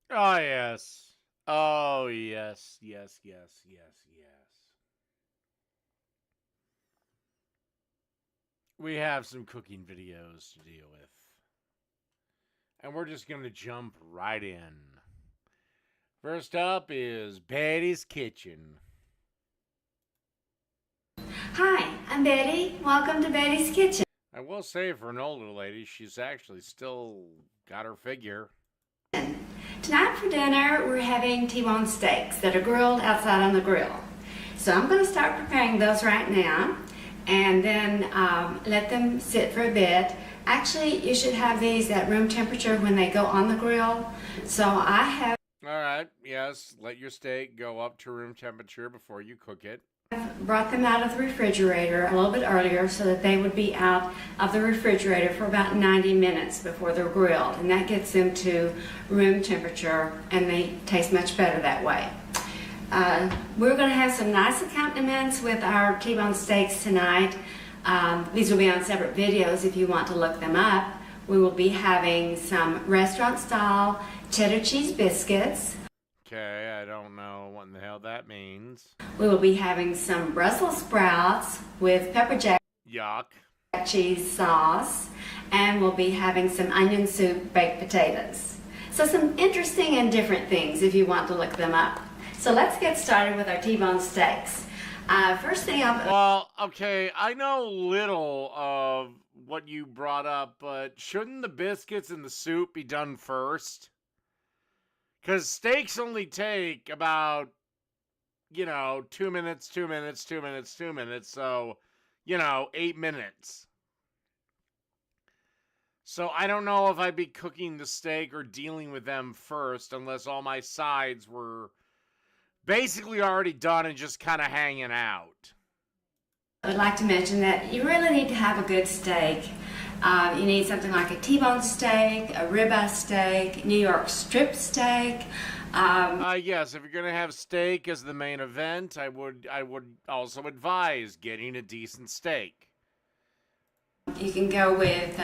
Oh, yes. Oh, yes, yes, yes, yes, yes. We have some cooking videos to deal with. And we're just going to jump right in. First up is Betty's Kitchen. Hi, I'm Betty. Welcome to Betty's Kitchen. I will say, for an older lady, she's actually still got her figure. Tonight for dinner, we're having T-bone steaks that are grilled outside on the grill. So I'm going to start preparing those right now and then let them sit for a bit. Actually, you should have these at room temperature when they go on the grill. So I have All right, yes, let your steak go up to room temperature before you cook it. brought them out of the refrigerator a little bit earlier so that they would be out of the refrigerator for about 90 minutes before they're grilled, and that gets them to room temperature and they taste much better that way. We're going to have some nice accompaniments with our T-bone steaks tonight. These will be on separate videos if you want to look them up. We will be having some restaurant style cheddar cheese biscuits. Okay, I don't know what in the hell that means. We will be having some Brussels sprouts with pepper jack Yuck. cheese sauce, and we'll be having some onion soup baked potatoes. So some interesting and different things if you want to look them up. So let's get started with our T-bone steaks. First thing Well, okay, I know little of what you brought up, but shouldn't the biscuits and the soup be done first? Because steaks only take about, 2 minutes, 2 minutes, 2 minutes, 2 minutes, so, 8 minutes. So I don't know if I'd be cooking the steak or dealing with them first unless all my sides were basically already done and just kind of hanging out. I would like to mention that you really need to have a good steak. You need something like a T-bone steak, a ribeye steak, New York strip steak. Yes, if you're gonna have steak as the main event, I would also advise getting a decent steak. You can go with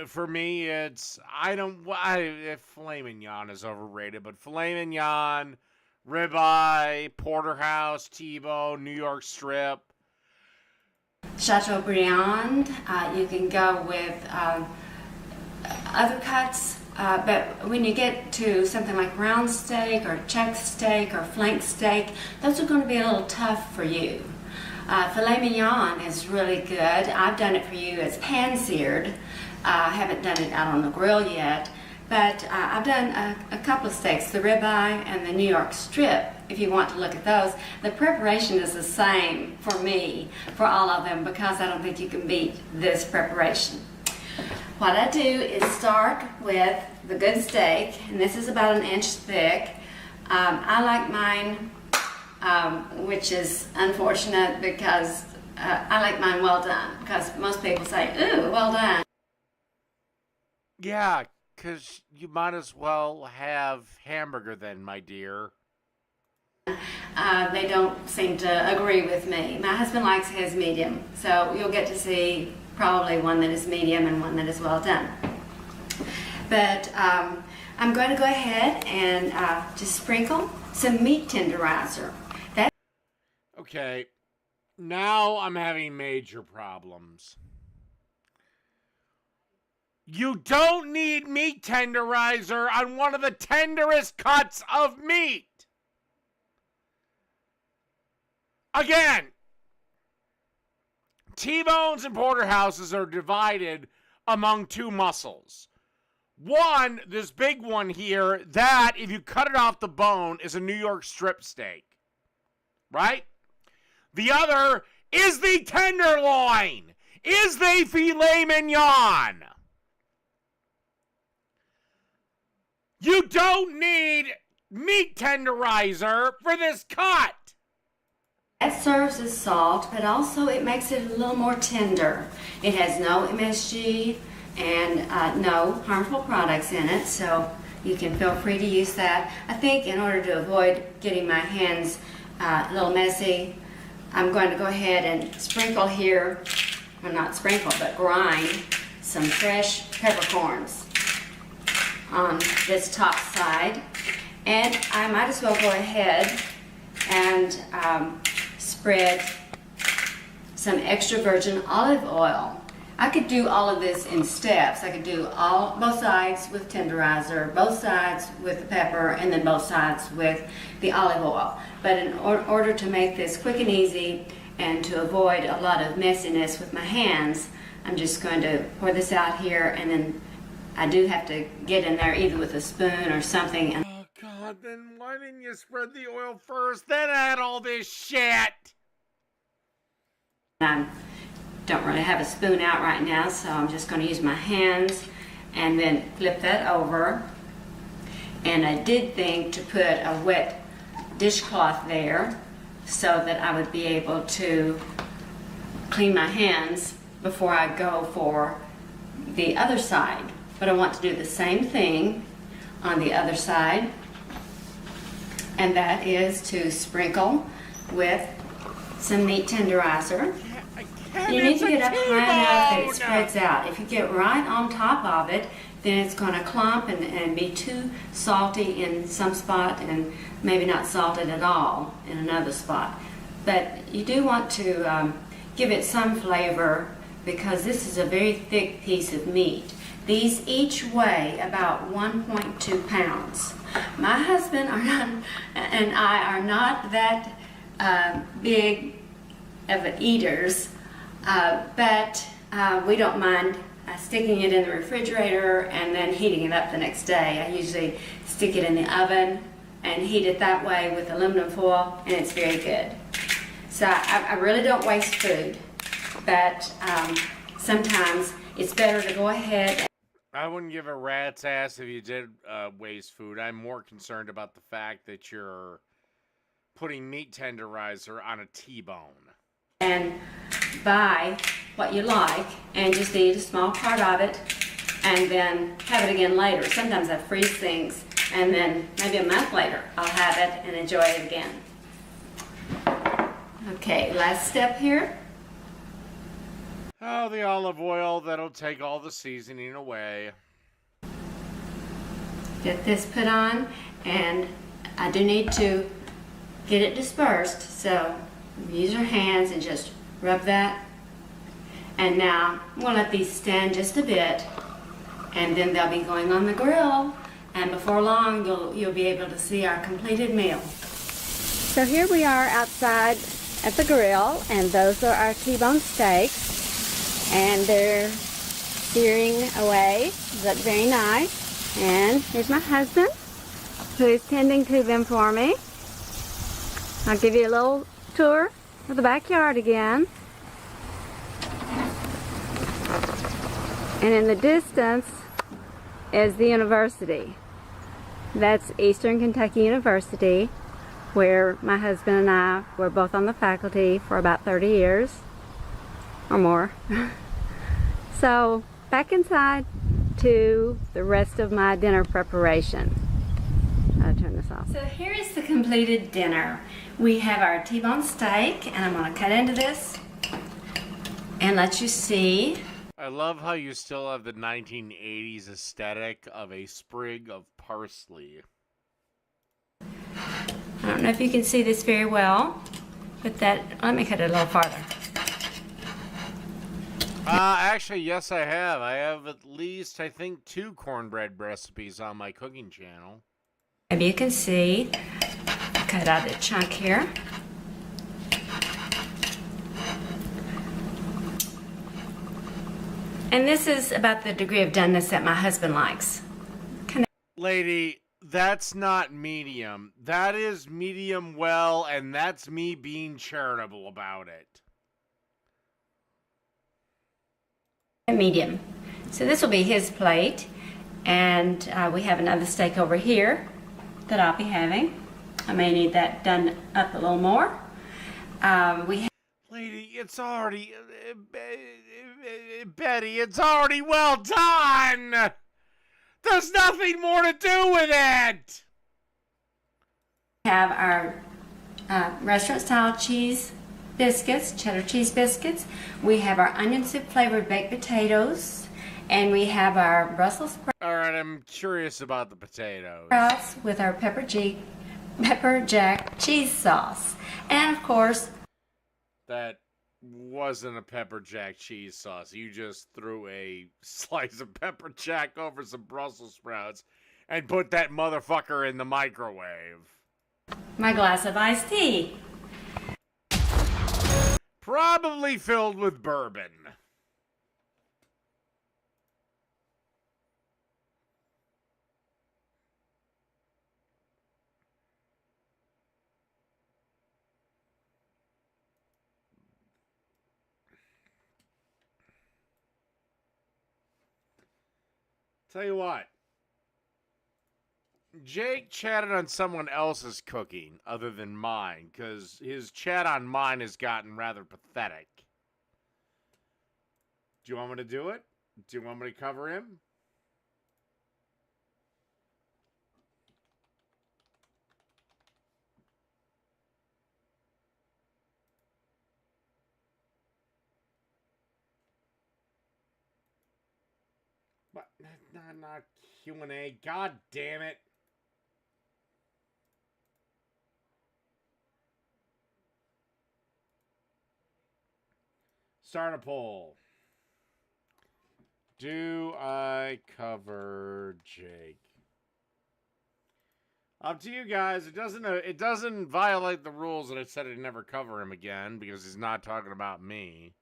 For me, it's if filet mignon is overrated, but filet mignon, ribeye, porterhouse, T-bone, New York strip. Chateaubriand. You can go with other cuts, but when you get to something like round steak or chuck steak or flank steak, those are going to be a little tough for you. Filet mignon is really good. I've done it for you as pan-seared. I haven't done it out on the grill yet, but I've done a couple of steaks, the ribeye and the New York strip. If you want to look at those, the preparation is the same for me for all of them because I don't think you can beat this preparation. What I do is start with the good steak, and this is about an inch thick. I like mine, which is unfortunate because I like mine well done because most people say, ooh, well done. Yeah, because you might as well have hamburger then, my dear. They don't seem to agree with me. My husband likes his medium, so you'll get to see probably one that is medium and one that is well done. But I'm going to go ahead and just sprinkle some meat tenderizer. That Okay, now I'm having major problems. You don't need meat tenderizer on one of the tenderest cuts of meat. Again, T-bones and porterhouses are divided among two muscles. One, this big one here, that if you cut it off the bone is a New York strip steak. Right? The other is the tenderloin, is the filet mignon. You don't need meat tenderizer for this cut. serves as salt, but also it makes it a little more tender. It has no MSG and no harmful products in it, so you can feel free to use that. I think in order to avoid getting my hands a little messy, I'm going to go ahead and sprinkle here, well not sprinkle, but grind some fresh peppercorns on this top side. And I might as well go ahead and spread some extra virgin olive oil. I could do all of this in steps. I could do both sides with tenderizer, both sides with the pepper, and then both sides with the olive oil. But in order to make this quick and easy and to avoid a lot of messiness with my hands, I'm just going to pour this out here, and then I do have to get in there either with a spoon or something. Oh God, then why didn't you spread the oil first, then add all this shit? I don't really have a spoon out right now, so I'm just going to use my hands and then flip that over. And I did think to put a wet dishcloth there so that I would be able to clean my hands before I go for the other side. But I want to do the same thing on the other side, and that is to sprinkle with some meat tenderizer. You need to get up high enough that it spreads out. If you get right on top of it, then it's going to clump and be too salty in some spot and maybe not salted at all in another spot. But you do want to give it some flavor because this is a very thick piece of meat. These each weigh about 1.2 pounds. My husband and I are not that big of eaters, but we don't mind sticking it in the refrigerator and then heating it up the next day. I usually stick it in the oven and heat it that way with aluminum foil, and it's very good. So I really don't waste food, but sometimes it's better to go ahead. I wouldn't give a rat's ass if you did waste food. I'm more concerned about the fact that you're putting meat tenderizer on a T-bone. And buy what you like and just eat a small part of it and then have it again later. Sometimes I freeze things and then maybe a month later I'll have it and enjoy it again. Okay, last step here. Oh, the olive oil, that'll take all the seasoning away. Get this put on, and I do need to get it dispersed, so use your hands and just rub that. And now I'm going to let these stand just a bit, and then they'll be going on the grill, and before long you'll be able to see our completed meal. So here we are outside at the grill, and those are our T-bone steaks. And they're searing away. They look very nice. And here's my husband, who is tending to them for me. I'll give you a little tour of the backyard again. And in the distance is the university. That's Eastern Kentucky University, where my husband and I were both on the faculty for about 30 years or more. So back inside to the rest of my dinner preparation. I'll turn this off. So here is the completed dinner. We have our T-bone steak, and I'm going to cut into this and let you see. I love how you still have the 1980s aesthetic of a sprig of parsley. I don't know if you can see this very well, but let me cut it a little farther. Actually, yes, I have. I have at least, I think, 2 cornbread recipes on my cooking channel. Maybe you can see, cut out a chunk here. And this is about the degree of doneness that my husband likes. Lady, that's not medium. That is medium well, and that's me being charitable about it. Medium. So this will be his plate, and we have another steak over here that I'll be having. I may need that done up a little more. Lady, it's already Betty, it's already well done. There's nothing more to do with it. We have our restaurant-style cheese biscuits, cheddar cheese biscuits. We have our onion soup flavored baked potatoes, And we have our Brussels All right, I'm curious about the potatoes. sprouts with our pepper jack cheese sauce. And of course, That wasn't a pepper jack cheese sauce. You just threw a slice of pepper jack over some Brussels sprouts and put that motherfucker in the microwave. my glass of iced tea. Probably filled with bourbon. Tell you what. Jake chatted on someone else's cooking other than mine, because his chat on mine has gotten rather pathetic. Do you want me to do it? Do you want me to cover him? But not Q&A. God damn it. Start a poll. Do I cover Jake? Up to you guys. It doesn't violate the rules that I said I'd never cover him again because he's not talking about me.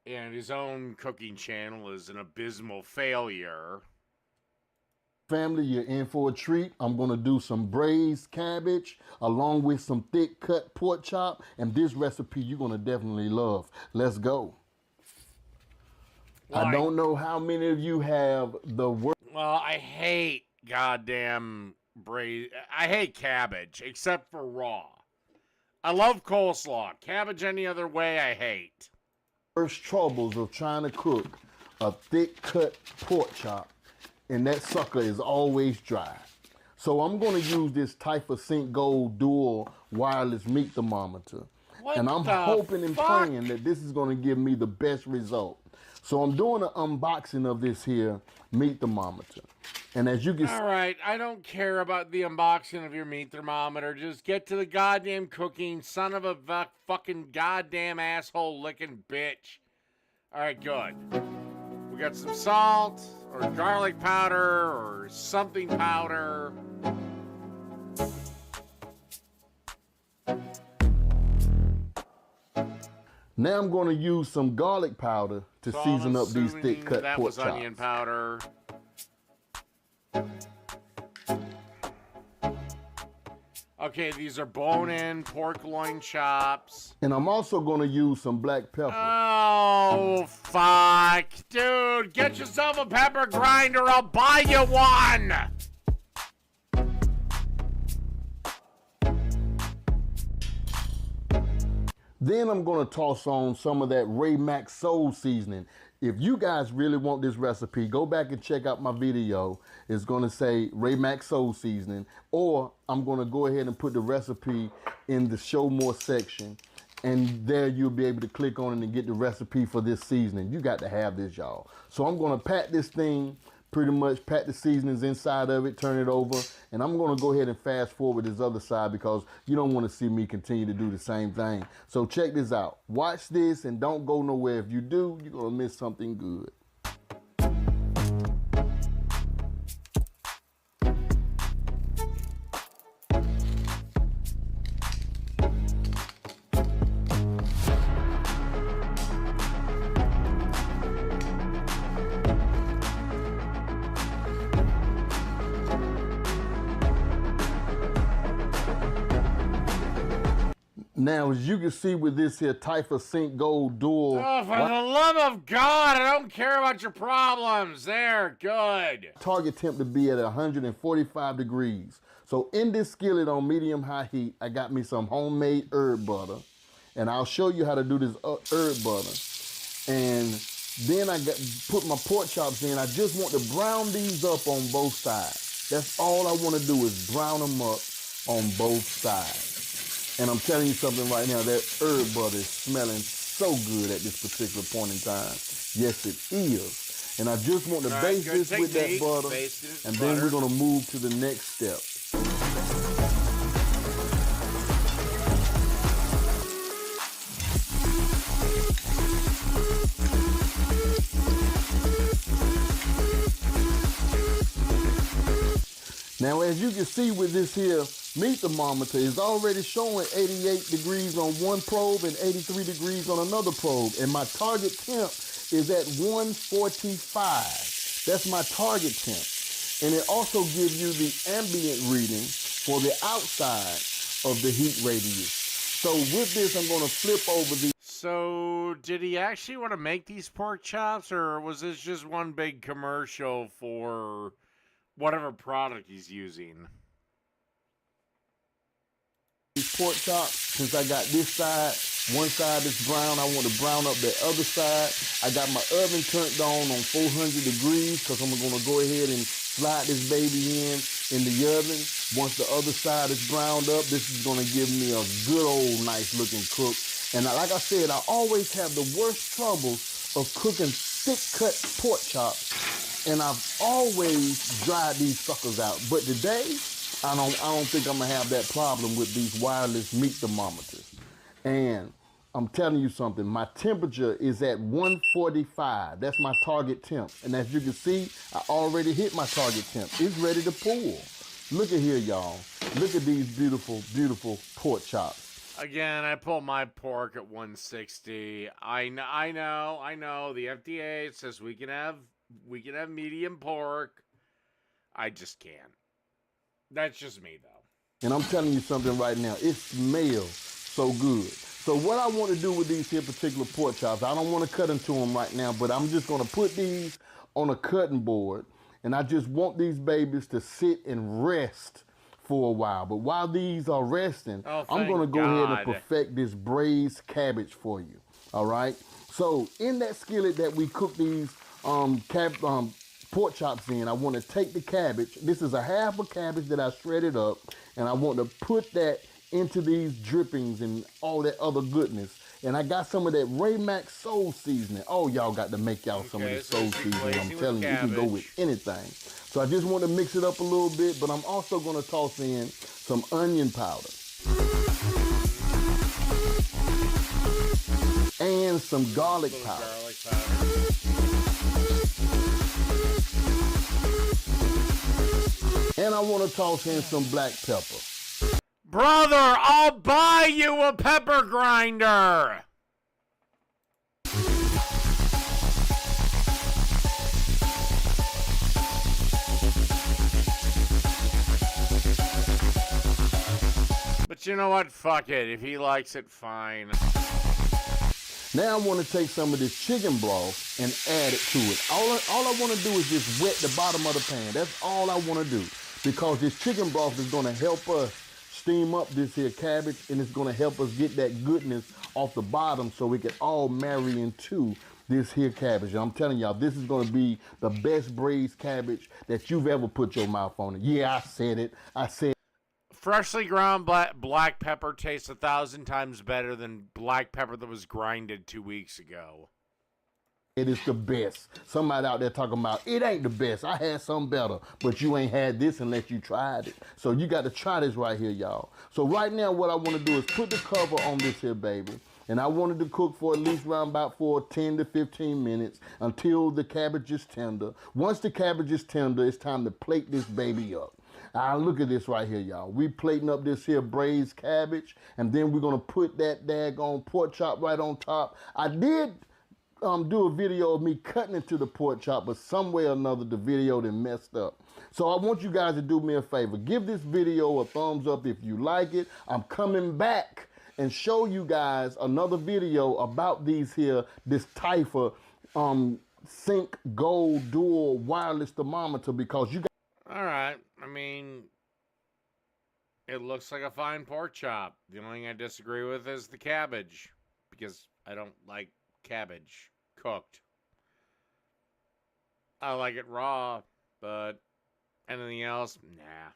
And his own cooking channel is an abysmal failure. Family, you're in for a treat. I'm going to do some braised cabbage along with some thick cut pork chop. And this recipe you're going to definitely love. Let's go. Well, I don't know how many of you have the word. Well, I hate goddamn braised. I hate cabbage, except for raw. I love coleslaw. Cabbage any other way, I hate. First troubles of trying to cook a thick cut pork chop, and that sucker is always dry. So I'm going to use this Typha Sync Gold Dual Wireless Meat Thermometer. And I'm hoping and praying that this is going to give me the best result. So I'm doing an unboxing of this here meat thermometer. And as you can see, all right, I don't care about the unboxing of your meat thermometer. Just get to the goddamn cooking, son of a fucking goddamn asshole licking bitch. All right, good. We got some salt or garlic powder or something powder. now I'm going to use some garlic powder to So season I'm up these assuming thick cut that pork was chops. onion powder. Okay, these are bone-in pork loin chops. And I'm also going to use some black pepper. Oh, fuck. Dude, get yourself a pepper grinder. I'll buy you one. Then I'm going to toss on some of that Ray Mac Soul Seasoning. If you guys really want this recipe, go back and check out my video. It's going to say Ray Mac Soul Seasoning, or I'm going to go ahead and put the recipe in the Show More section, and there you'll be able to click on it and get the recipe for this seasoning. You got to have this, y'all. So I'm going to pat this thing, pretty much pat the seasonings inside of it, turn it over, and I'm going to go ahead and fast forward this other side because you don't want to see me continue to do the same thing. So check this out. Watch this and don't go nowhere. If you do, you're going to miss something good. Now, as you can see with this here Typha Sync Gold Dual, Oh, for the love of God, I don't care about your problems. There, good. target temp to be at 145 degrees. So in this skillet on medium-high heat, I got me some homemade herb butter. And I'll show you how to do this herb butter. And then I put my pork chops in. I just want to brown these up on both sides. That's all I want to do is brown them up on both sides. And I'm telling you something right now, that herb butter is smelling so good at this particular point in time. Yes, it is. And I just want to All right, baste good this with that technique. butter. Baste it with And then we're butter. going to move to the next step. Now, as you can see with this here meat thermometer, it's already showing 88 degrees on one probe and 83 degrees on another probe. And my target temp is at 145. That's my target temp. And it also gives you the ambient reading for the outside of the heat radius. So with this, I'm going to flip over the... So, did he actually want to make these pork chops, or was this just one big commercial for whatever product he's using? These pork chops, since I got this side, one side is brown, I want to brown up the other side. I got my oven turned on 400 degrees because I'm going to go ahead and slide this baby in the oven. Once the other side is browned up, this is going to give me a good old nice looking cook. And like I said, I always have the worst troubles of cooking thick cut pork chops, and I've always dried these suckers out. But today, I don't think I'm gonna have that problem with these wireless meat thermometers. And I'm telling you something, my temperature is at 145. That's my target temp. And as you can see, I already hit my target temp. It's ready to pull. Look at here, y'all. Look at these beautiful, beautiful pork chops. Again, I pulled my pork at 160. I know. The FDA says we can have medium pork. I just can't. That's just me, though. And I'm telling you something right now, it smells so good. So what I want to do with these here particular pork chops, I don't want to cut into them right now, but I'm just going to put these on a cutting board, and I just want these babies to sit and rest for a while. But while these are resting, I'm going to go ahead and perfect this braised cabbage for you. All right? So in that skillet that we cook these pork chops in, I want to take the cabbage. This is a half a cabbage that I shredded up, and I want to put that into these drippings and all that other goodness. And I got some of that Raymax soul seasoning. Oh, y'all got to make y'all some of this soul seasoning. I'm telling you, you can go with anything. So I just want to mix it up a little bit, but I'm also going to toss in some onion powder and some garlic powder. And I want to toss in some black pepper. Brother, I'll buy you a pepper grinder. But you know what? Fuck it. If he likes it, fine. Now I want to take some of this chicken broth and add it to it. All I want to do is just wet the bottom of the pan. That's all I want to do, because this chicken broth is going to help us steam up this here cabbage, and it's going to help us get that goodness off the bottom so we can all marry into this here cabbage. And I'm telling y'all, this is going to be the best braised cabbage that you've ever put your mouth on it. Yeah, I said it. Freshly ground black pepper tastes 1,000 times better than black pepper that was grinded 2 weeks ago. It is the best. Somebody out there talking about, it ain't the best. I had something better, but you ain't had this unless you tried it. So you got to try this right here, y'all. So right now what I want to do is put the cover on this here baby. And I wanted to cook for at least around about 10 to 15 minutes until the cabbage is tender. Once the cabbage is tender, it's time to plate this baby up. Look at this right here, y'all. We plating up this here braised cabbage, and then we're gonna put that daggone pork chop right on top. I did do a video of me cutting into the pork chop, but some way or another the video done messed up. So I want you guys to do me a favor. Give this video a thumbs up if you like it. I'm coming back and show you guys another video about this Typha Sync Gold Dual Wireless Thermometer, because you guys... All right. I mean, it looks like a fine pork chop. The only thing I disagree with is the cabbage, because I don't like cabbage cooked. I like it raw, but anything else, nah.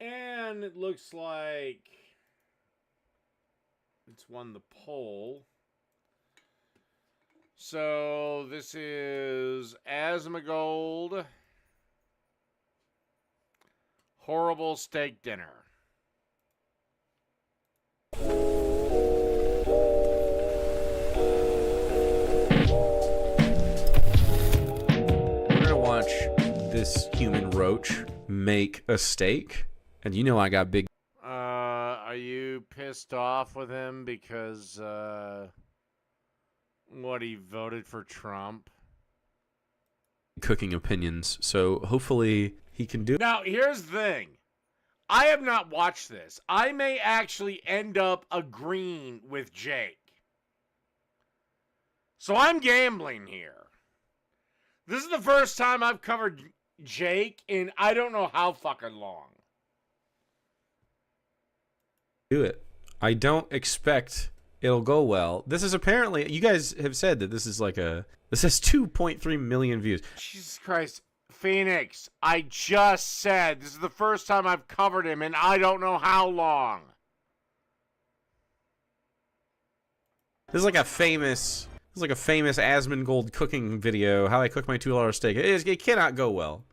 And it looks like It's won the poll. So this is Asmongold Horrible Steak Dinner. We're gonna watch this human roach make a steak, and you know I got big Are you pissed off with him because what, he voted for Trump? cooking opinions, so hopefully he can do. Now, here's the thing. I have not watched this. I may actually end up agreeing with Jake. So I'm gambling here. This is the first time I've covered Jake in I don't know how fucking long. Do it. I don't expect it'll go well. This is apparently, you guys have said that this is like this has 2.3 million views. Jesus Christ. Phoenix, I just said this is the first time I've covered him in I don't know how long. This is like a famous Asmongold cooking video, how I cook my $2 steak. It cannot go well.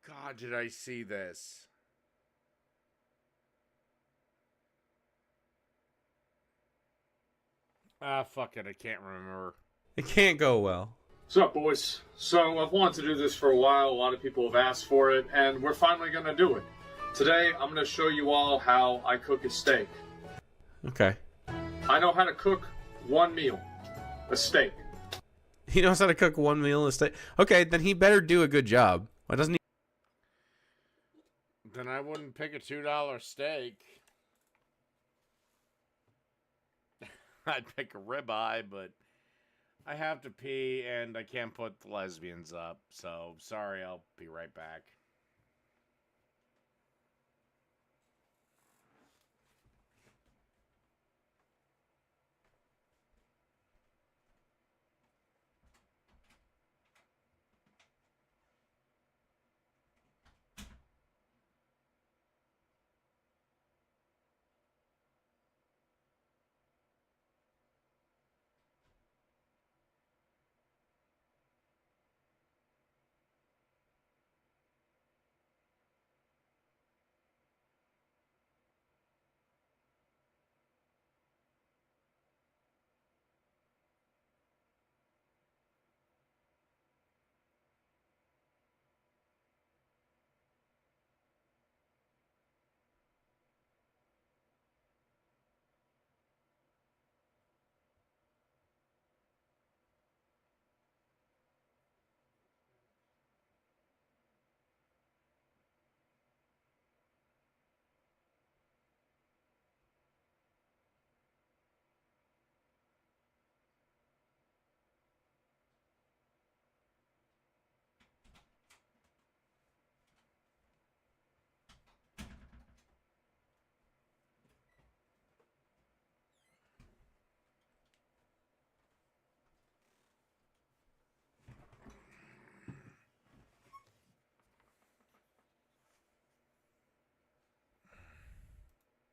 God, did I see this? Ah, fuck it, I can't remember. It can't go well. What's up, boys? So I've wanted to do this for a while. A lot of people have asked for it, and we're finally going to do it. Today, I'm going to show you all how I cook a steak. Okay. I know how to cook one meal, a steak. He knows how to cook one meal a steak. Okay, then he better do a good job. Why doesn't he? Then I wouldn't pick a $2 steak. I'd pick a ribeye, but I have to pee and I can't put the lesbians up. So, sorry, I'll be right back.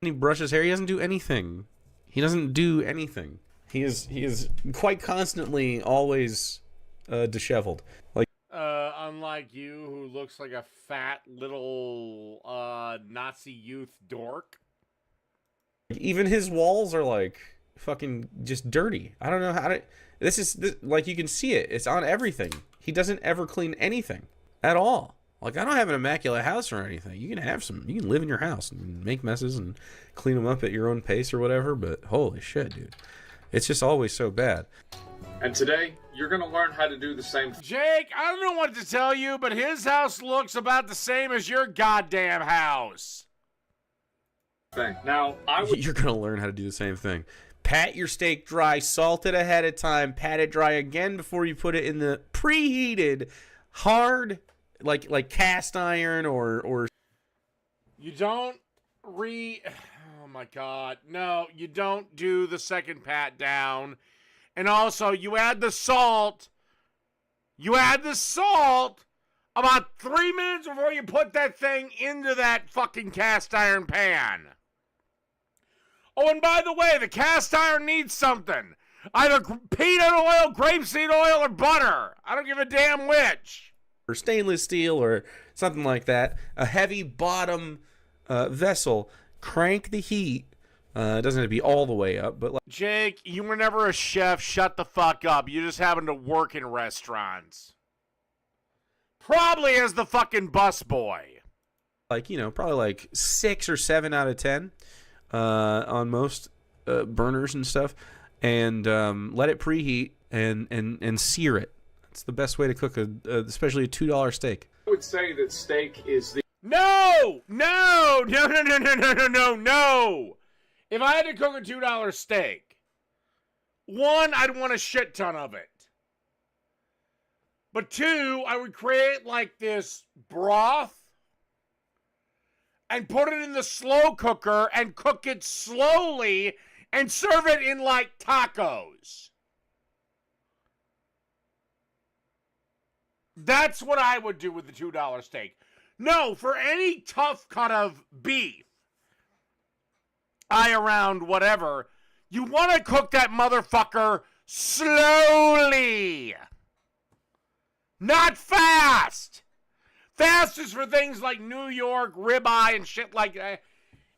He brushes hair. He doesn't do anything. He doesn't do anything. He is quite constantly always disheveled. Like Unlike you, who looks like a fat little Nazi youth dork. even his walls are like fucking just dirty. I don't know how to. This like you can see it. It's on everything. He doesn't ever clean anything at all. Like, I don't have an immaculate house or anything. You can have some. You can live in your house and make messes and clean them up at your own pace or whatever. But holy shit, dude, it's just always so bad. And today, you're going to learn how to do the same Jake, I don't know what to tell you, but his house looks about the same as your goddamn house. thing. Now, I would You're gonna learn how to do the same thing. Pat your steak dry, salt it ahead of time, pat it dry again before you put it in the preheated, hard, like cast iron or. You don't oh my god. No, you don't do the second pat down. And also, you add the salt. You add the salt about 3 minutes before you put that thing into that fucking cast iron pan. Oh, and by the way, the cast iron needs something. Either peanut oil, grapeseed oil, or butter. I don't give a damn which. Or stainless steel or something like that. A heavy bottom vessel. Crank the heat. It doesn't have to be all the way up, but like, Jake, you were never a chef. Shut the fuck up. You just happen to work in restaurants. Probably as the fucking busboy. Probably like 6 or 7 out of 10 on most burners and stuff. And let it preheat and sear it. It's the best way to cook especially a $2 steak. I would say that steak is the No! If I had to cook a $2 steak, one, I'd want a shit ton of it. But two, I would create like this broth and put it in the slow cooker and cook it slowly and serve it in like tacos. That's what I would do with the $2 steak. No, for any tough cut of beef, around whatever, you want to cook that motherfucker slowly. Not fast. Fast is for things like New York ribeye and shit like that.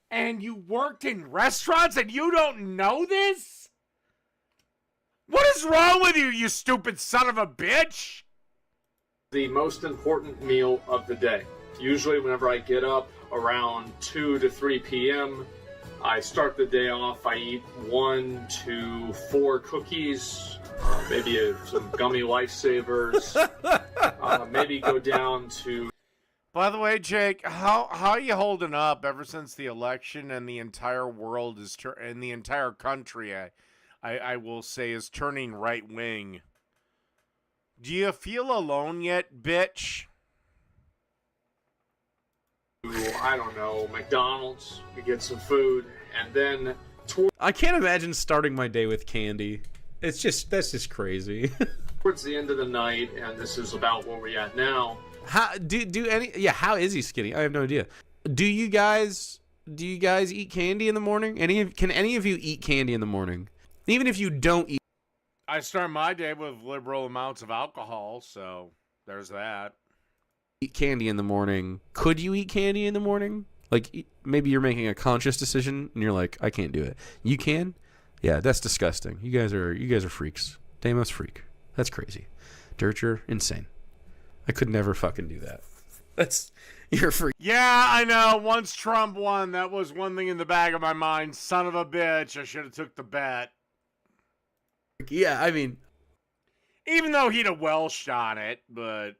And you worked in restaurants and you don't know this? What is wrong with you, you stupid son of a bitch? the most important meal of the day. Usually whenever I get up around 2 to 3 p.m., I start the day off, I eat 1 to 4 cookies, maybe some gummy lifesavers, maybe go down to... By the way, Jake, how are you holding up ever since the election and the entire world is and the entire country, I will say, is turning right wing? Do you feel alone yet, bitch? I don't know, McDonald's, we get some food, and then I can't imagine starting my day with candy. That's just crazy. towards the end of the night, and this is about where we're at now. How how is he skinny? I have no idea. Do you guys eat candy in the morning? Can any of you eat candy in the morning? Even if you don't eat. I start my day with liberal amounts of alcohol, so there's that. Eat candy in the morning. Could you eat candy in the morning? Like, maybe you're making a conscious decision and you're like, I can't do it. You can? Yeah, that's disgusting. You guys are freaks. Damos freak. That's crazy. Dirt, you're insane. I could never fucking do that. You're a freak. Yeah, I know. Once Trump won, that was one thing in the back of my mind. Son of a bitch, I should have took the bet. Yeah, I mean, even though he'd have well shot it, but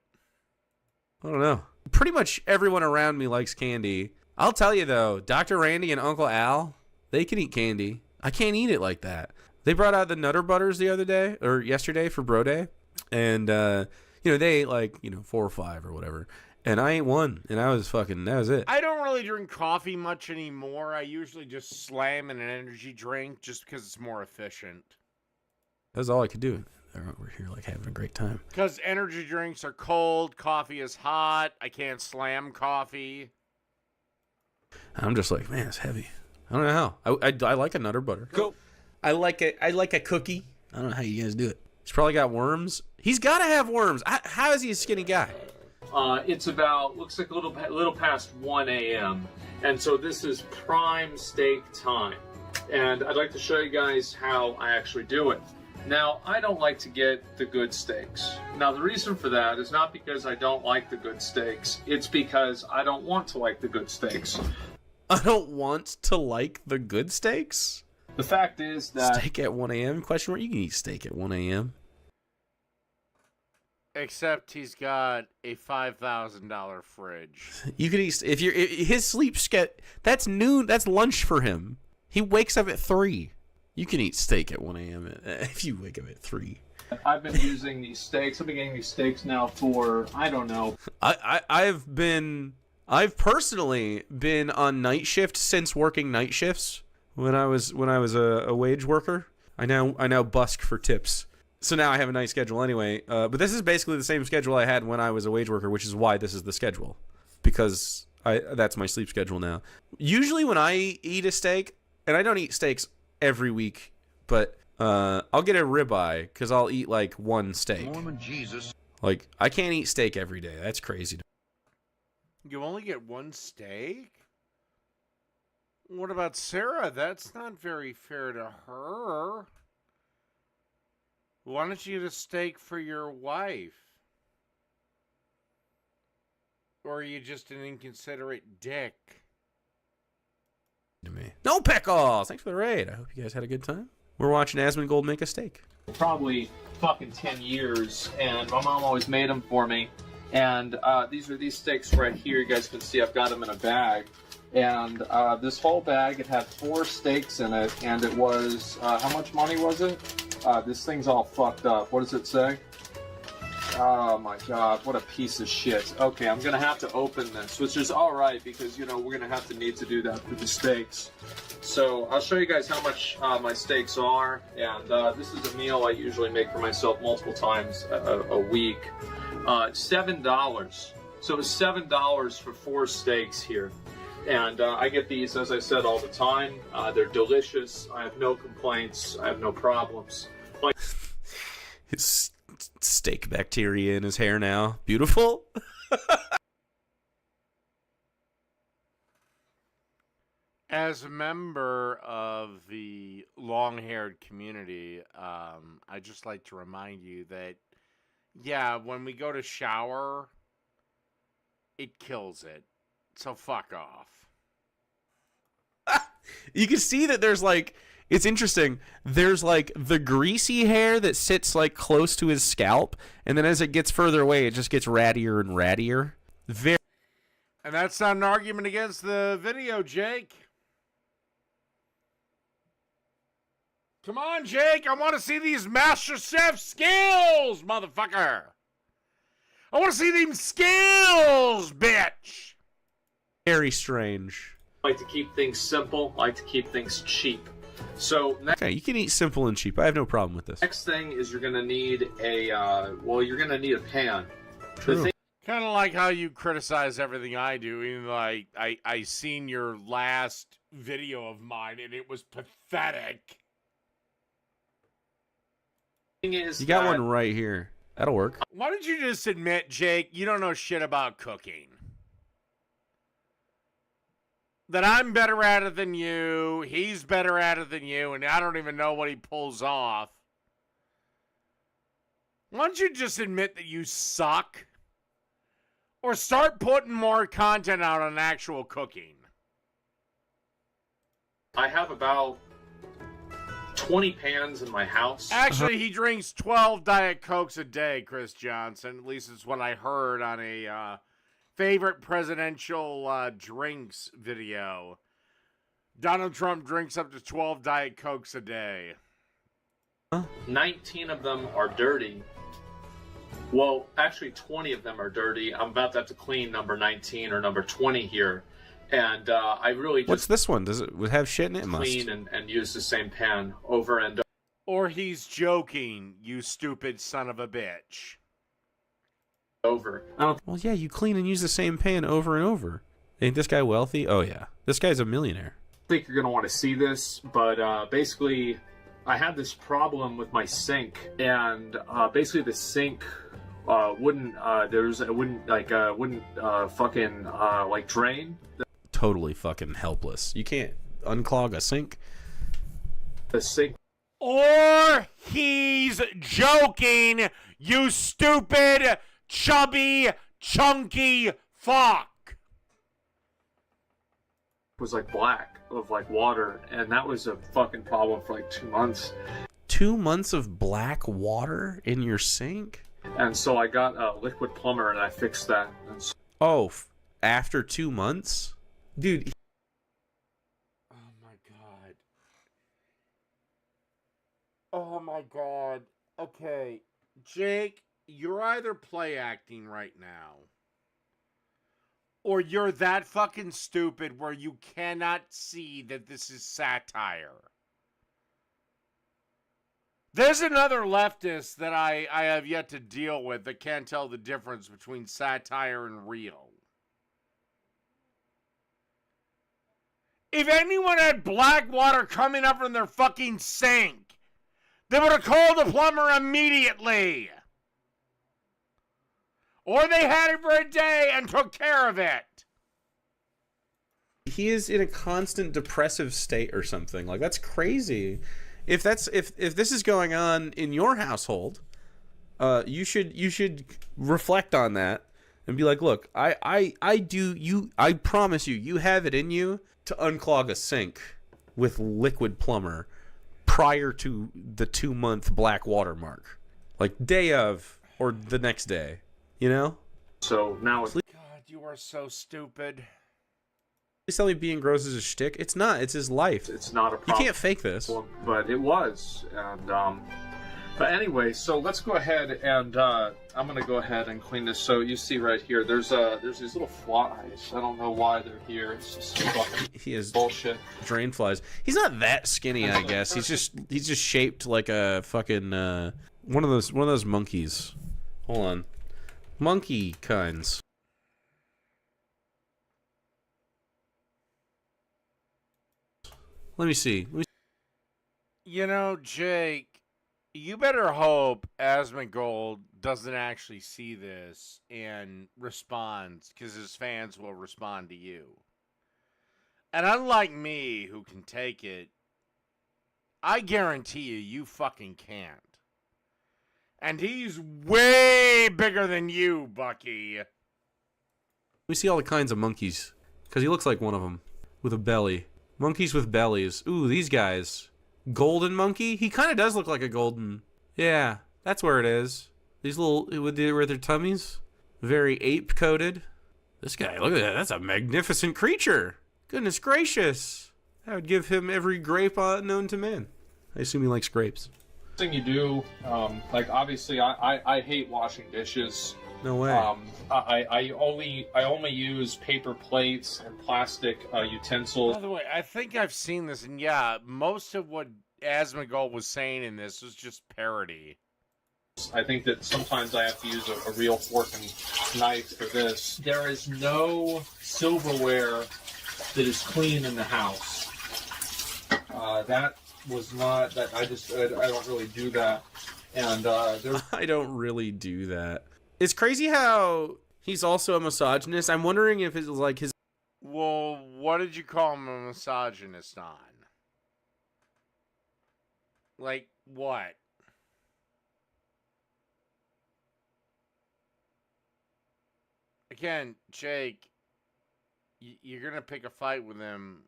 I don't know. Pretty much everyone around me likes candy. I'll tell you though, Dr. Randy and Uncle Al, they can eat candy. I can't eat it like that. They brought out the Nutter Butters the other day, or yesterday for Bro Day. And, they ate like, 4 or 5 or whatever. And I ate one, and that was it. I don't really drink coffee much anymore. I usually just slam in an energy drink just because it's more efficient. That's all I could do. We're here like having a great time. Because energy drinks are cold, coffee is hot. I can't slam coffee. I'm just like, man, it's heavy. I don't know how. I like a Nutter Butter. Cool. I like a cookie. I don't know how you guys do it. He's probably got worms. He's got to have worms. How is he a skinny guy? It's about, looks like a little past 1 a.m. And so this is prime steak time. And I'd like to show you guys how I actually do it. Now, I don't like to get the good steaks. Now, the reason for that is not because I don't like the good steaks. It's because I don't want to like the good steaks. I don't want to like the good steaks? The fact is that... Steak at 1 a.m.? Question mark? You can eat steak at 1 a.m. Except he's got a $5,000 fridge. You could eat... His sleep schedule... That's noon. That's lunch for him. He wakes up at 3. You can eat steak at 1 a.m. if you wake up at 3. I've been using these steaks. I've been getting these steaks now for, I don't know. I've personally been on night shift since working night shifts when I was a wage worker. I now busk for tips. So now I have a night schedule anyway. But this is basically the same schedule I had when I was a wage worker, which is why this is the schedule. Because that's my sleep schedule now. Usually when I eat a steak, and I don't eat steaks every week, but I'll get a ribeye because I'll eat like one steak. Mormon Jesus. Like, I can't eat steak every day. That's crazy. You only get one steak? What about Sarah? That's not very fair to her. Why don't you get a steak for your wife? Or are you just an inconsiderate dick? To me. No pickles! Thanks for the raid. I hope you guys had a good time. We're watching Asmongold make a steak. Probably fucking 10 years, and my mom always made them for me. And these are these steaks right here. You guys can see I've got them in a bag. And this whole bag, it had 4 steaks in it, and it was, how much money was it? This thing's all fucked up. What does it say? Oh my god, what a piece of shit. Okay, I'm gonna have to open this, which is alright because, you know, we're gonna have to need to do that for the steaks. So, I'll show you guys how much my steaks are, and this is a meal I usually make for myself multiple times a week. $7. So it's $7 for 4 steaks here. And I get these, as I said, all the time. They're delicious. I have no complaints. I have no problems. Like His steak bacteria in his hair now. Beautiful. As a member of the long-haired community, I just like to remind you that, yeah, when we go to shower, it kills it. So fuck off. You can see that there's like, it's interesting. There's like the greasy hair that sits like close to his scalp, and then as it gets further away, it just gets rattier and rattier. Very. And that's not an argument against the video, Jake. Come on, Jake. I want to see these Master Chef skills, motherfucker. I want to see them skills, bitch. Very strange. like to keep things simple, like to keep things cheap. So next Okay, you can eat simple and cheap. I have no problem with this. thing is you're gonna need a you're gonna need a pan. True. The thing Kind of like how you criticize everything I do, even though I seen your last video of mine and it was pathetic. is You got that one right here. That'll work. Why don't you just admit, Jake, you don't know shit about cooking? That I'm better at it than you, he's better at it than you, and I don't even know what he pulls off. Why don't you just admit that you suck? Or start putting more content out on actual cooking. I have about 20 pans in my house. Actually, he drinks 12 Diet Cokes a day, Chris Johnson. At least it's what I heard on a favorite presidential drinks video. Donald Trump drinks up to 12 Diet Cokes a day. 19 of them are dirty. Well, actually 20 of them are dirty. I'm about to have to clean number 19 or number 20 here. And I really What's just this one? Does it have shit in it? It must. clean and use the same pan over and Or he's joking, you stupid son of a bitch. over. I don't Well, yeah, you clean and use the same pan over and over. Ain't this guy wealthy? Oh, yeah. This guy's a millionaire. think you're going to want to see this, but basically I had this problem with my sink, and basically the sink wouldn't fucking like drain. Totally fucking helpless. You can't unclog a sink. The sink Or he's joking, you stupid, chubby, chunky fuck. was like black of like water, and that was a fucking problem for like 2 months. 2 months of black water in your sink? And so I got a liquid plumber and I fixed that. And so Oh, after 2 months? Dude, Oh my god. Oh my god. Okay, Jake, you're either play acting right now, or you're that fucking stupid where you cannot see that this is satire. There's another leftist that I have yet to deal with that can't tell the difference between satire and real. If anyone had black water coming up from their fucking sink, they would have called the plumber immediately. Or they had it for a day and took care of it. He is in a constant depressive state or something. Like, that's crazy. If this is going on in your household, you should reflect on that and be like, look, I promise you have it in you to unclog a sink with liquid plumber prior to the 2-month black water mark, like day of or the next day, you know. So now it's God, you are so stupid. Please tell me being gross is a shtick. It's not. It's his life. it's not a You problem. can't fake this. But it was, and but anyway, so let's go ahead and I'm gonna go ahead and clean this. So you see right here, there's these little flies. I don't know why they're here. It's just fucking He is bullshit. drain flies. He's not that skinny, I guess. He's just shaped like a fucking one of those monkeys. Hold on, monkey kinds. Let me see. You know, Jake, you better hope Asmongold doesn't actually see this and responds, because his fans will respond to you. And unlike me, who can take it, I guarantee you fucking can't. And he's way bigger than you, Bucky. We see all the kinds of monkeys, because he looks like one of them with a belly. Monkeys with bellies. Ooh, these guys. Golden monkey? He kind of does look like a golden. Yeah, that's where it is. These little, with their tummies. Very ape-coated. This guy, look at that. That's a magnificent creature. Goodness gracious. I would give him every grape known to man. I assume he likes grapes. Thing you do, like obviously, I hate washing dishes. No way. I only use paper plates and plastic utensils. By the way, I think I've seen this, and yeah, most of what Asmongold was saying in this was just parody. I think that sometimes I have to use a real fork and knife for this. There is no silverware that is clean in the house. That was not that. I don't really do that. And there's I don't really do that. It's crazy how he's also a misogynist. I'm wondering if it's like his... Well, what did you call him a misogynist on? Like, what? Again, Jake, you're going to pick a fight with him.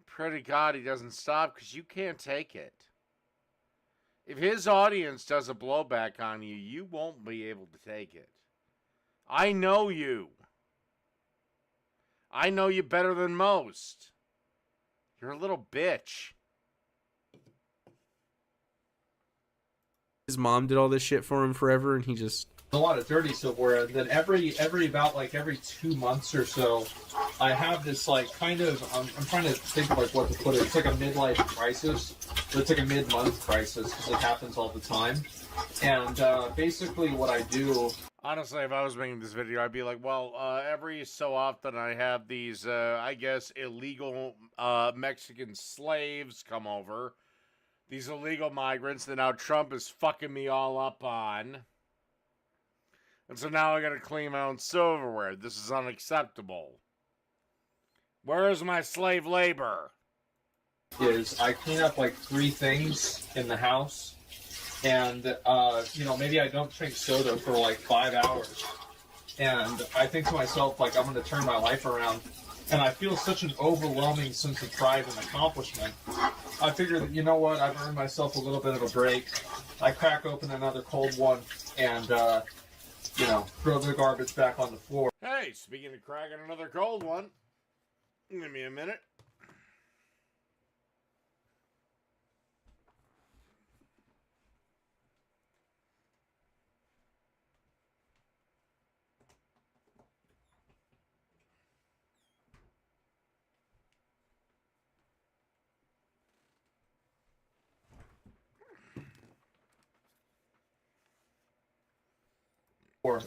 Pray to God he doesn't stop, because you can't take it. If his audience does a blowback on you, you won't be able to take it. I know you. I know you better than most. You're a little bitch. His mom did all this shit for him forever, and he just... a lot of dirty silverware. And then every 2 months or so, I have this like kind of I'm trying to think like what to put it. It's like a midlife crisis. It's like a mid-month crisis because it happens all the time. And basically, what I do. Honestly, if I was making this video, I'd be like, well, every so often I have these, I guess, illegal Mexican slaves come over. These illegal migrants that now Trump is fucking me all up on. And so now I gotta clean my own silverware. This is unacceptable. Where is my slave labor? Is I clean up like 3 things in the house, and maybe I don't drink soda for like 5 hours, and I think to myself like I'm going to turn my life around, and I feel such an overwhelming sense of pride and accomplishment. I figure that, you know what, I've earned myself a little bit of a break. I crack open another cold one and throw the garbage back on the floor. Hey, speaking of cracking another cold one, give me a minute.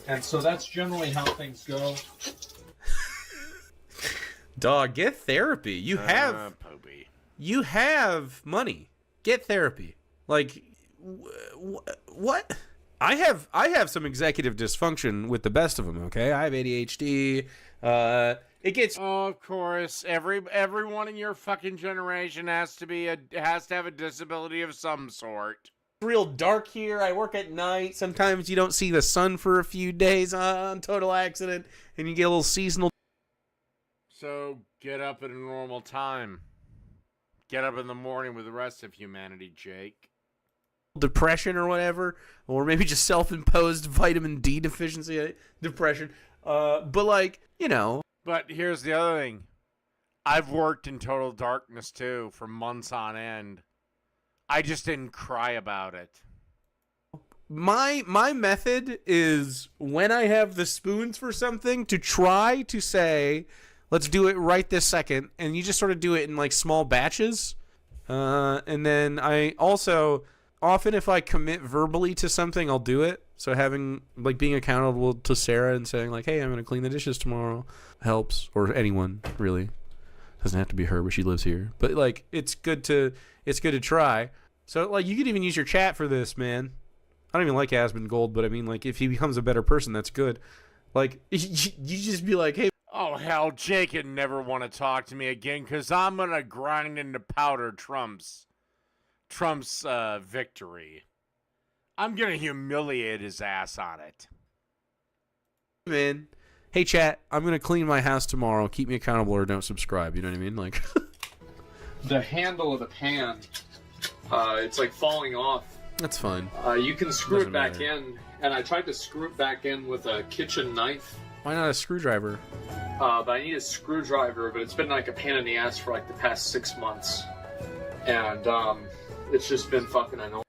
And so that's generally how things go. Dog, get therapy. Poopy. You have money. Get therapy. Like, what? I have some executive dysfunction with the best of them. Okay, I have ADHD. It gets Oh, of course. Everyone in your fucking generation has to have a disability of some sort. real dark here. I work at night. Sometimes you don't see the sun for a few days on Total Accident, and you get a little seasonal. So get up at a normal time. Get up in the morning with the rest of humanity, Jake. Depression or whatever, or maybe just self-imposed vitamin D deficiency depression. But like, you know. But here's the other thing. I've worked in total darkness too for months on end. I just didn't cry about it. My method is when I have the spoons for something to try to say, let's do it right this second, and you just sort of do it in like small batches. And then I also often, if I commit verbally to something, I'll do it. So having like being accountable to Sarah and saying like, hey, I'm gonna clean the dishes tomorrow helps, or anyone really. Doesn't have to be her, but she lives here. But like, it's good to try. So like, you could even use your chat for this, man. I don't even like Asmongold, but I mean, like, if he becomes a better person, that's good. Like, you just be like, hey. Oh, hell, Jake would never want to talk to me again because I'm going to grind into powder Trump's victory. I'm going to humiliate his ass on it. Man, hey, chat, I'm going to clean my house tomorrow. Keep me accountable or don't subscribe. You know what I mean? Like, The handle of the pan, it's like falling off. that's fine. You can screw Doesn't it back matter. in, and I tried to screw it back in with a kitchen knife. Why not a screwdriver? But I need a screwdriver, but it's been like a pain in the ass for like the past 6 months. And it's just been fucking annoying.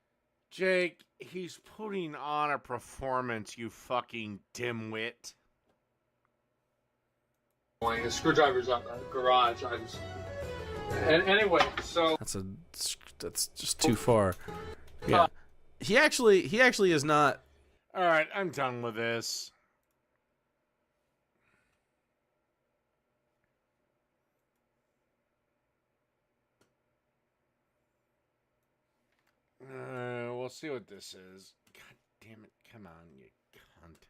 Jake, he's putting on a performance, you fucking dimwit. The screwdriver's out in the garage. And anyway, so That's just too far. Yeah. He actually is not. All right, I'm done with this. We'll see what this is. God damn it. Come on, you cunt.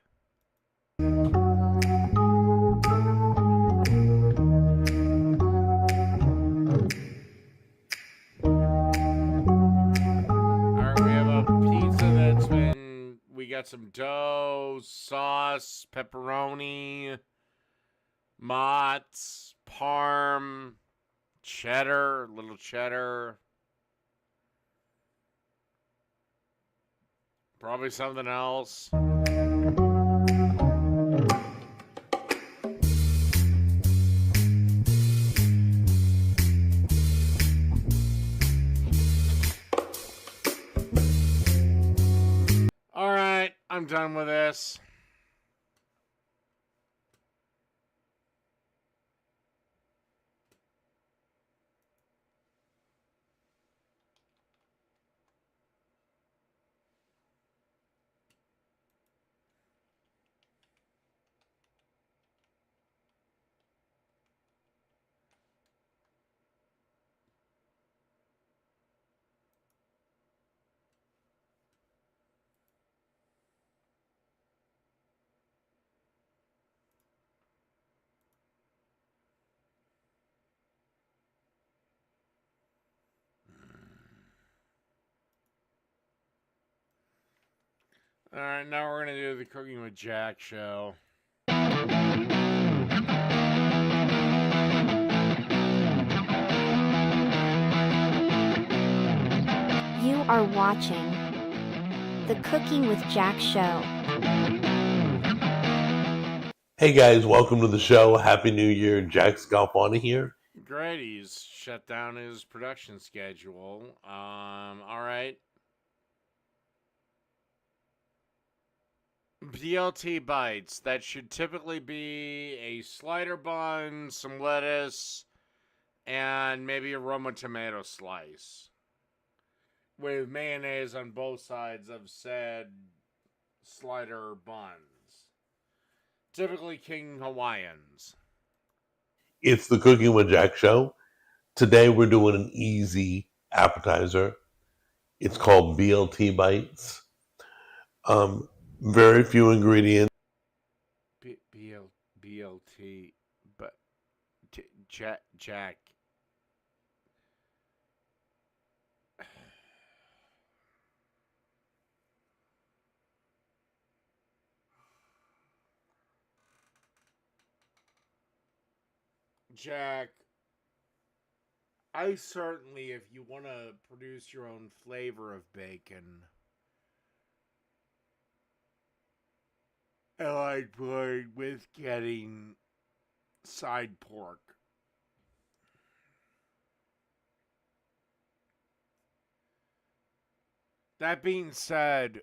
Alright, we have a pizza that's been... We got some dough, sauce, pepperoni, mozz, parm, cheddar, little cheddar. Probably something else. All right, I'm done with this. All right, now we're going to do the Cooking with Jack show. You are watching the Cooking with Jack show. Hey guys, welcome to the show. Happy New Year. Jack Scalfani here. Great, he's shut down his production schedule. All right. BLT bites. That should typically be a slider bun, some lettuce, and maybe a Roma tomato slice. With mayonnaise on both sides of said slider buns. Typically King Hawaiians. It's the Cooking with Jack show. Today we're doing an easy appetizer. It's called BLT bites. Very few ingredients. BLT, but Jack. Jack, I certainly, if you want to produce your own flavor of bacon, I like playing with getting side pork. That being said,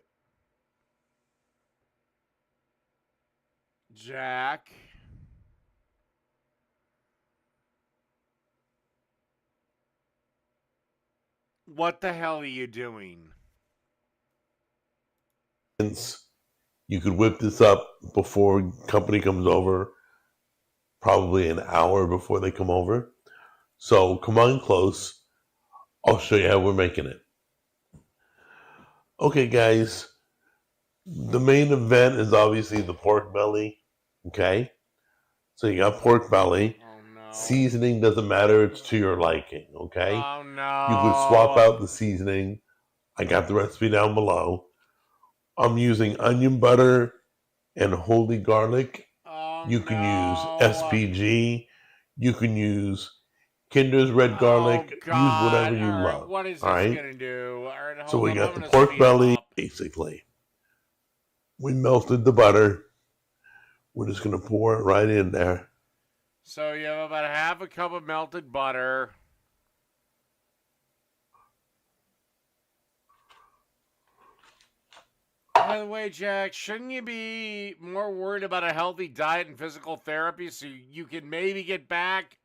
Jack, what the hell are you doing? You could whip this up before company comes over, probably an hour before they come over. So come on close. I'll show you how we're making it. Okay, guys. The main event is obviously the pork belly. Okay? So you got pork belly. Oh no. Seasoning doesn't matter. It's to your liking. Okay? Oh no. You could swap out the seasoning. I got the recipe down below. I'm using onion butter and holy garlic. Oh, You can no. use SPG. You can use Kinder's red garlic. Oh, God. Use whatever you All right, love. what is this all right? going to do? All right, So hold we on, got I'm the gonna pork speed belly, up. basically. We melted the butter. We're just going to pour it right in there. So you have about a half a cup of melted butter. By the way, Jack, shouldn't you be more worried about a healthy diet and physical therapy so you can maybe get back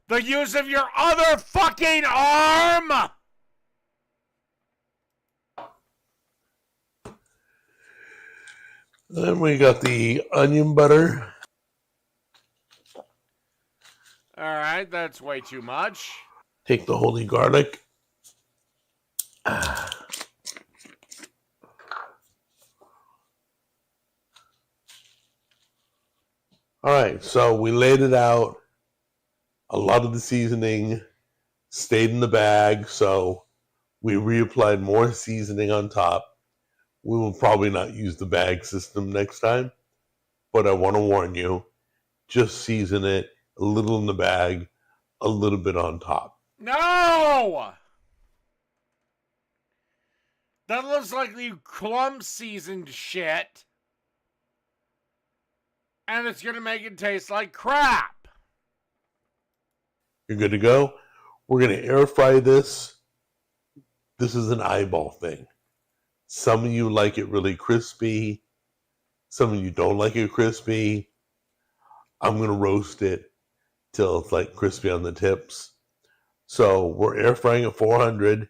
the use of your other fucking arm? Then we got the onion butter. All right, that's way too much. Take the holy garlic. All right, so we laid it out. A lot of the seasoning stayed in the bag, so we reapplied more seasoning on top. We will probably not use the bag system next time, but I want to warn you, just season it a little in the bag, a little bit on top. No! That looks like you clump seasoned shit. And it's gonna make it taste like crap. You're good to go. We're going to air fry this. This is an eyeball thing. Some of you like it really crispy. Some of you don't like it crispy. I'm going to roast it till it's like crispy on the tips. So we're air frying at 400.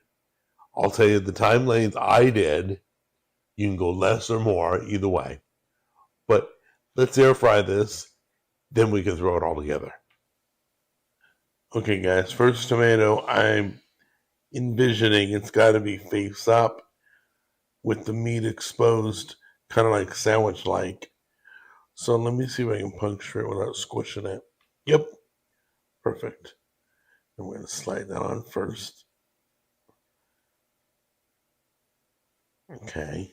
I'll tell you the time length I did. You can go less or more, either way. But let's air fry this. Then we can throw it all together. Okay, guys, first tomato, I'm envisioning it's got to be face up with the meat exposed, kind of like sandwich-like. So let me see if I can puncture it without squishing it. Yep, perfect. I'm going to slide that on first. Okay.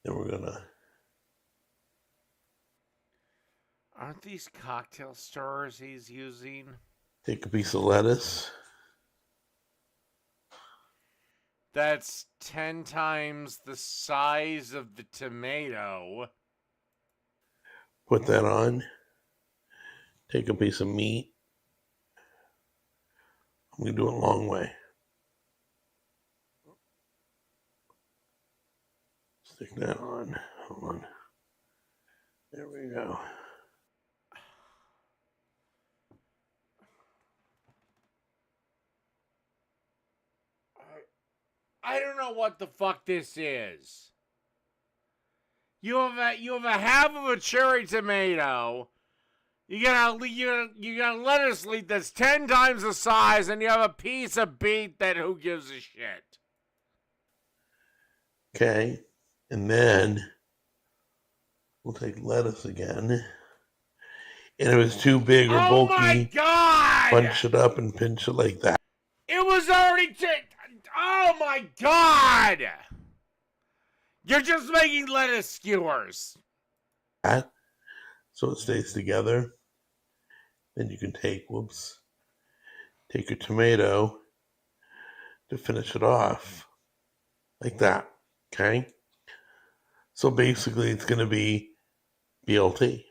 Then we're going to... Aren't these cocktail stirrers he's using? take a piece of lettuce. That's 10 times the size of the tomato. Put that on. Take a piece of meat. I'm going to do it a long way. Stick that on. Hold on. There we go. I don't know what the fuck this is. You have a half of a cherry tomato. You got a lettuce leaf that's 10 times the size, and you have a piece of beet that who gives a shit. Okay. And then we'll take lettuce again. And if it's too big or Oh my bulky, god! punch it up and pinch it like that. It was already oh my god! You're just making lettuce skewers. So it stays together. Then you can take your tomato to finish it off. Like that. Okay? So basically it's going to be BLT.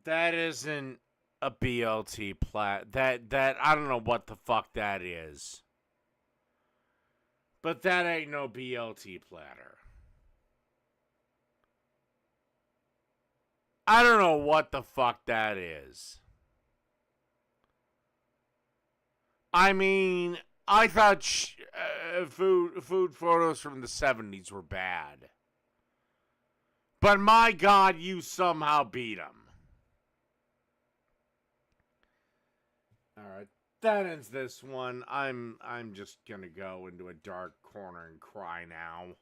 That isn't a BLT plat. That I don't know what the fuck that is. But that ain't no BLT platter. I don't know what the fuck that is. I mean, I thought food photos from the 70s were bad. But my god, you somehow beat them. Alright, that ends this one. I'm just gonna go into a dark corner and cry now.